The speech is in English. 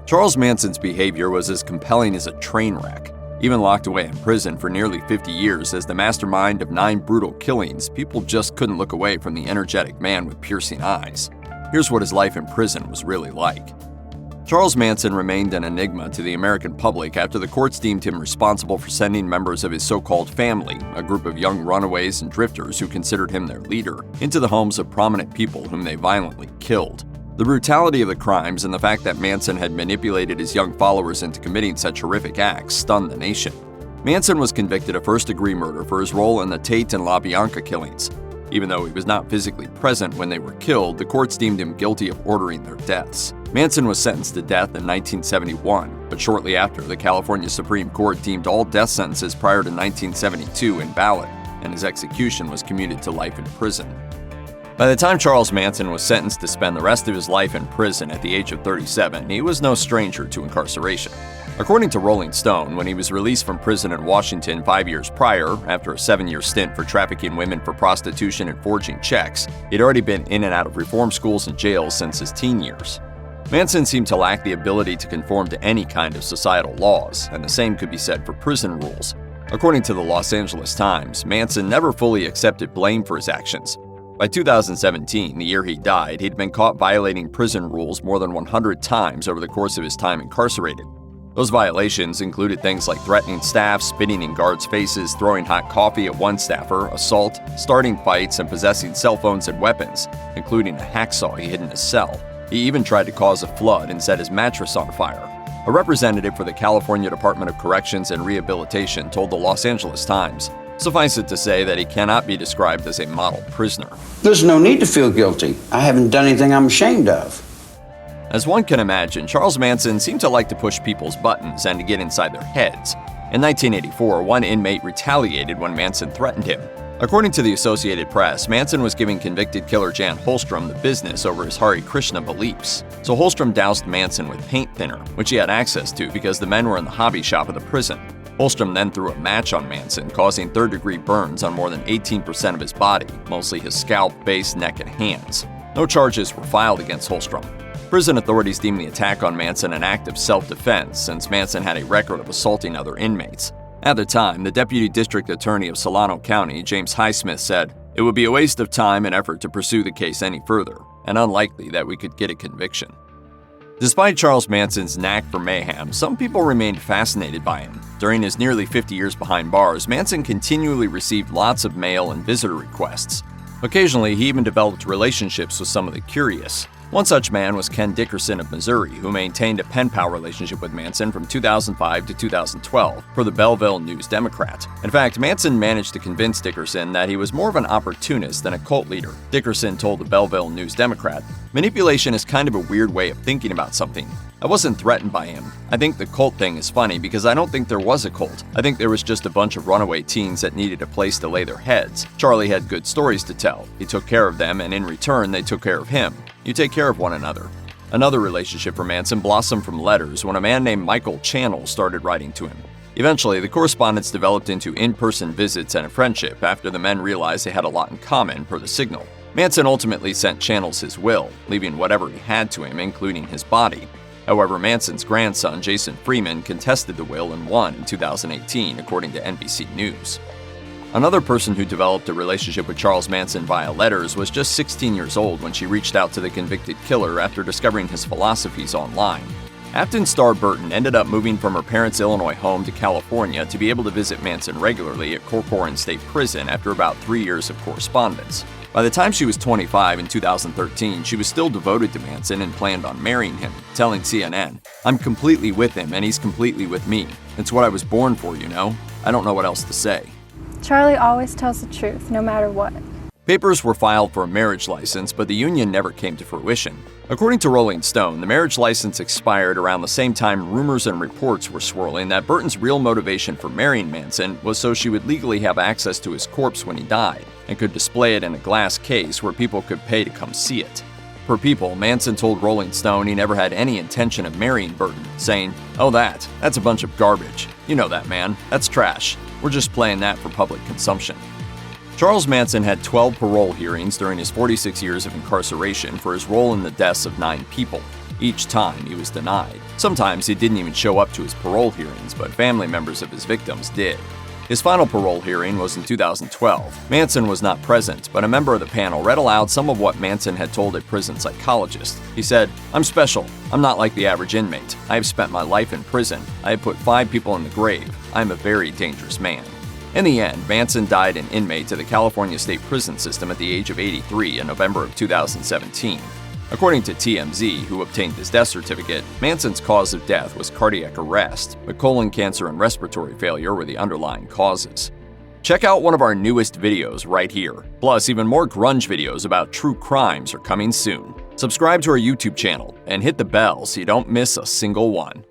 Charles Manson's behavior was as compelling as a train wreck. Even locked away in prison for nearly 50 years as the mastermind of 9 brutal killings, people just couldn't look away from the energetic man with piercing eyes. Here's what his life in prison was really like. Charles Manson remained an enigma to the American public after the courts deemed him responsible for sending members of his so-called family, a group of young runaways and drifters who considered him their leader, into the homes of prominent people whom they violently killed. The brutality of the crimes and the fact that Manson had manipulated his young followers into committing such horrific acts stunned the nation. Manson was convicted of first-degree murder for his role in the Tate and LaBianca killings. Even though he was not physically present when they were killed, the courts deemed him guilty of ordering their deaths. Manson was sentenced to death in 1971, but shortly after, the California Supreme Court deemed all death sentences prior to 1972 invalid, and his execution was commuted to life in prison. By the time Charles Manson was sentenced to spend the rest of his life in prison at the age of 37, he was no stranger to incarceration. According to Rolling Stone, when he was released from prison in Washington 5 years prior, after a 7-year stint for trafficking women for prostitution and forging checks, he'd already been in and out of reform schools and jails since his teen years. Manson seemed to lack the ability to conform to any kind of societal laws, and the same could be said for prison rules. According to the Los Angeles Times, Manson never fully accepted blame for his actions. By 2017, the year he died, he'd been caught violating prison rules more than 100 times over the course of his time incarcerated. Those violations included things like threatening staff, spitting in guards' faces, throwing hot coffee at one staffer, assault, starting fights, and possessing cell phones and weapons, including a hacksaw he hid in his cell. He even tried to cause a flood and set his mattress on fire. A representative for the California Department of Corrections and Rehabilitation told the Los Angeles Times, "Suffice it to say that he cannot be described as a model prisoner." There's no need to feel guilty. I haven't done anything I'm ashamed of. As one can imagine, Charles Manson seemed to like to push people's buttons and to get inside their heads. In 1984, one inmate retaliated when Manson threatened him. According to the Associated Press, Manson was giving convicted killer Jan Holstrom the business over his Hare Krishna beliefs. So Holstrom doused Manson with paint thinner, which he had access to because the men were in the hobby shop of the prison. Holstrom then threw a match on Manson, causing third-degree burns on more than 18% of his body, mostly his scalp, face, neck, and hands. No charges were filed against Holstrom. Prison authorities deemed the attack on Manson an act of self-defense, since Manson had a record of assaulting other inmates. At the time, the Deputy District Attorney of Solano County, James Highsmith, said, "It would be a waste of time and effort to pursue the case any further, and unlikely that we could get a conviction." Despite Charles Manson's knack for mayhem, some people remained fascinated by him. During his nearly 50 years behind bars, Manson continually received lots of mail and visitor requests. Occasionally, he even developed relationships with some of the curious. One such man was Ken Dickerson of Missouri, who maintained a pen pal relationship with Manson from 2005 to 2012 for the Belleville News-Democrat. In fact, Manson managed to convince Dickerson that he was more of an opportunist than a cult leader. Dickerson told the Belleville News-Democrat, "Manipulation is kind of a weird way of thinking about something. I wasn't threatened by him. I think the cult thing is funny because I don't think there was a cult. I think there was just a bunch of runaway teens that needed a place to lay their heads. Charlie had good stories to tell. He took care of them, and in return, they took care of him. You take care of one another." Another relationship for Manson blossomed from letters when a man named Michael Channel started writing to him. Eventually, the correspondence developed into in-person visits and a friendship after the men realized they had a lot in common per the Signal. Manson ultimately sent Channels his will, leaving whatever he had to him, including his body. However, Manson's grandson, Jason Freeman, contested the will and won in 2018, according to NBC News. Another person who developed a relationship with Charles Manson via letters was just 16 years old when she reached out to the convicted killer after discovering his philosophies online. Afton Starr Burton ended up moving from her parents' Illinois home to California to be able to visit Manson regularly at Corcoran State Prison after about 3 years of correspondence. By the time she was 25 in 2013, she was still devoted to Manson and planned on marrying him, telling CNN, "I'm completely with him and he's completely with me. It's what I was born for, you know? I don't know what else to say." Charlie always tells the truth, no matter what. Papers were filed for a marriage license, but the union never came to fruition. According to Rolling Stone, the marriage license expired around the same time rumors and reports were swirling that Burton's real motivation for marrying Manson was so she would legally have access to his corpse when he died, and could display it in a glass case where people could pay to come see it. Per People, Manson told Rolling Stone he never had any intention of marrying Burton, saying, "Oh, that's a bunch of garbage. You know that, man. That's trash. We're just playing that for public consumption." Charles Manson had 12 parole hearings during his 46 years of incarceration for his role in the deaths of 9 people. Each time, he was denied. Sometimes he didn't even show up to his parole hearings, but family members of his victims did. His final parole hearing was in 2012. Manson was not present, but a member of the panel read aloud some of what Manson had told a prison psychologist. He said, "I'm special. I'm not like the average inmate. I have spent my life in prison. I have put 5 people in the grave. I am a very dangerous man." In the end, Manson died an inmate to the California State Prison System at the age of 83 in November of 2017. According to TMZ, who obtained his death certificate, Manson's cause of death was cardiac arrest, but colon cancer and respiratory failure were the underlying causes. Check out one of our newest videos right here. Plus, even more grunge videos about true crimes are coming soon. Subscribe to our YouTube channel and hit the bell so you don't miss a single one.